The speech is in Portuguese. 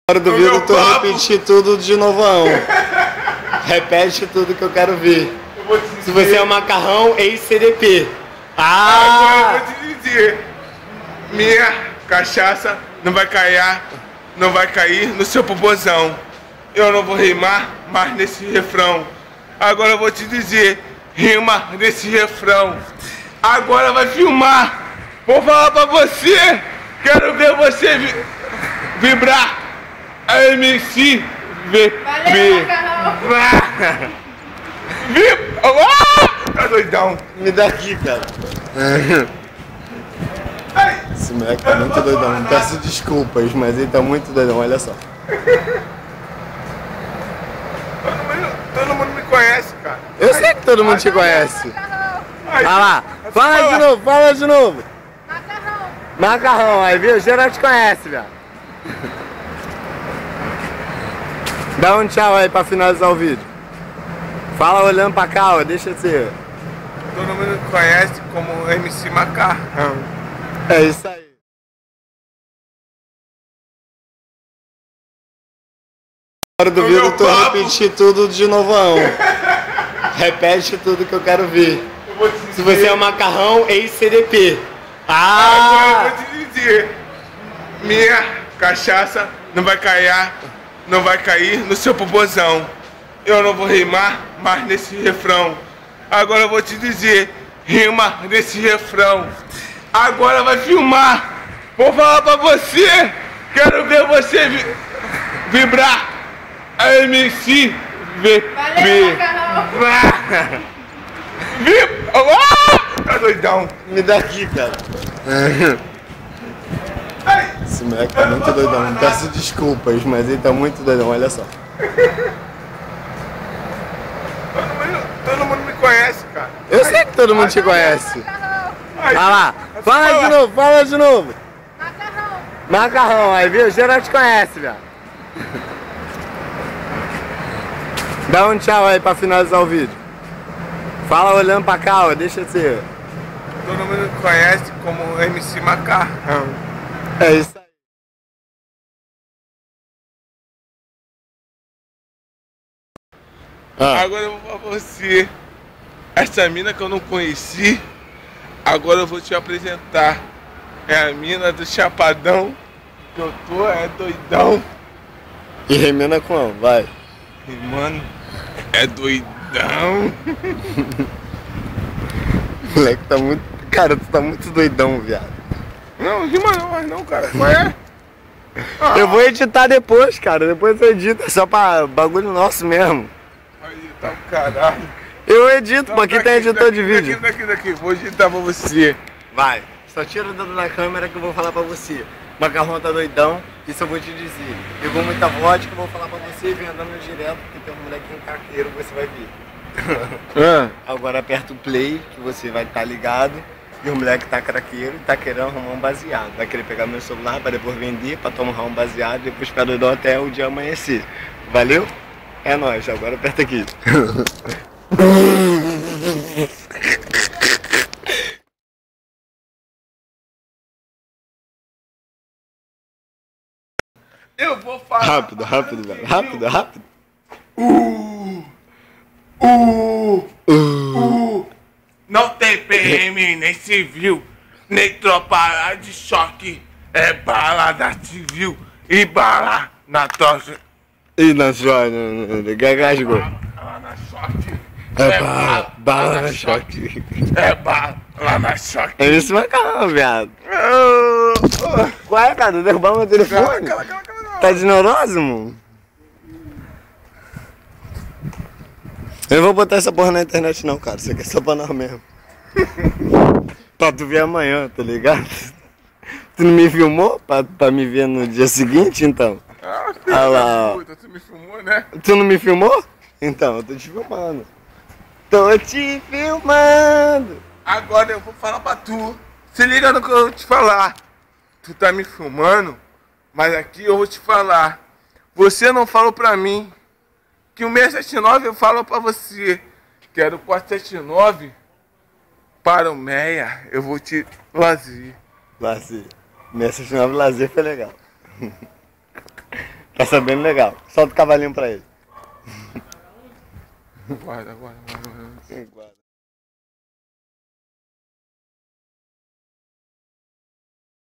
Hora do vídeo, tu repetir tudo de novão. Repete tudo que eu quero ver. Se você é um macarrão, ex-CDP. Agora eu vou te dizer. Minha cachaça não vai cair no seu popozão. Eu não vou rimar mais nesse refrão. Agora eu vou te dizer, rima nesse refrão. Agora vai filmar. Vou falar pra você. Quero ver você vibrar. A MC Tá doidão. Me dá aqui, cara. Esse moleque tá muito doidão. Peço desculpas, mas ele tá muito doidão, olha só. Todo mundo me conhece, cara. Eu sei que todo mundo te conhece. Vai lá, fala de novo. Macarrão. Macarrão, aí viu? Geral te conhece, velho. Dá um tchau aí pra finalizar o vídeo. Fala olhando pra cá, ó, deixa de ser. Todo mundo me conhece como MC Macarrão. É isso aí. Hora do vídeo, tu repetir tudo de novão. Repete tudo que eu quero ver. Se você é um macarrão, ex-CDP. Agora eu vou te dizer. Minha cachaça não vai cair no seu popozão. Eu não vou rimar mais nesse refrão. Agora eu vou te dizer, rima nesse refrão. Agora vai filmar. Vou falar pra você. Quero ver você vibrar. A MC Tá doidão. Me dá aqui, cara. Esse moleque tá muito doidão. Peço desculpas, mas ele tá muito doidão, olha só. Todo mundo me conhece, cara. Eu sei que todo mundo te conhece. Vai lá, fala de novo. Macarrão. Macarrão, aí viu? Geral te conhece, velho. Dá um tchau aí pra finalizar o vídeo. Fala olhando pra cá, ó, deixa de ser. Todo mundo me conhece como MC Macarrão. É isso aí. Agora eu vou pra você. Essa mina que eu não conheci, agora eu vou te apresentar. É a mina do Chapadão. Que eu tô, é doidão. E remena com, vai. E mano, é doidão. Moleque tá muito. Cara, tu tá muito doidão, viado. Não, rima não, mas não, cara. Qual é? Eu vou editar depois, cara. Depois eu edito, só pra bagulho nosso mesmo. Aí, tá o caralho. Eu edito, pô, aqui tem editor de vídeo. Daqui. Vou editar pra você. Vai, só tira o dedo da câmera que eu vou falar pra você. Macarrão tá doidão, isso eu vou te dizer. Pegou muita vodka, eu vou falar pra você, vem andando direto, porque tem um molequinho carteiro, você vai ver. Agora aperta o play, que você vai estar ligado. E o moleque tá craqueiro e tá querendo arrumar um baseado. Vai querer pegar meu celular pra depois vender, pra tomar um baseado e depois ficar doidão até o dia amanhecer. Valeu? É nóis, agora aperta aqui. Eu vou falar. Rápido, velho. Rápido. Não tem PM, nem civil, nem tropa de choque. É bala da civil e bala na tocha. E na sua, gagasgou. Bala na choque. É bala na choque. É bala na choque. É isso, macarrão, viado. Qual é, cara? Derrubar meu telefone? Cala. Tá de neurose, mano? Eu não vou botar essa porra na internet não, cara. Isso aqui é só pra nós mesmo. Pra tu ver amanhã, tá ligado? Tu não me filmou pra me ver no dia seguinte, então? Ah lá. Tu me filmou, né? Tu não me filmou? Então, eu tô te filmando. Tô te filmando. Agora eu vou falar pra tu. Se liga no que eu vou te falar. Tu tá me filmando, mas aqui eu vou te falar. Você não falou pra mim que o 679 eu falo pra você. Quero o 479 para o Meia. Eu vou te lazer. Lazer. 679 lazer foi legal. Tá sabendo legal. Solta o cavalinho pra ele. Guarda. Guarda.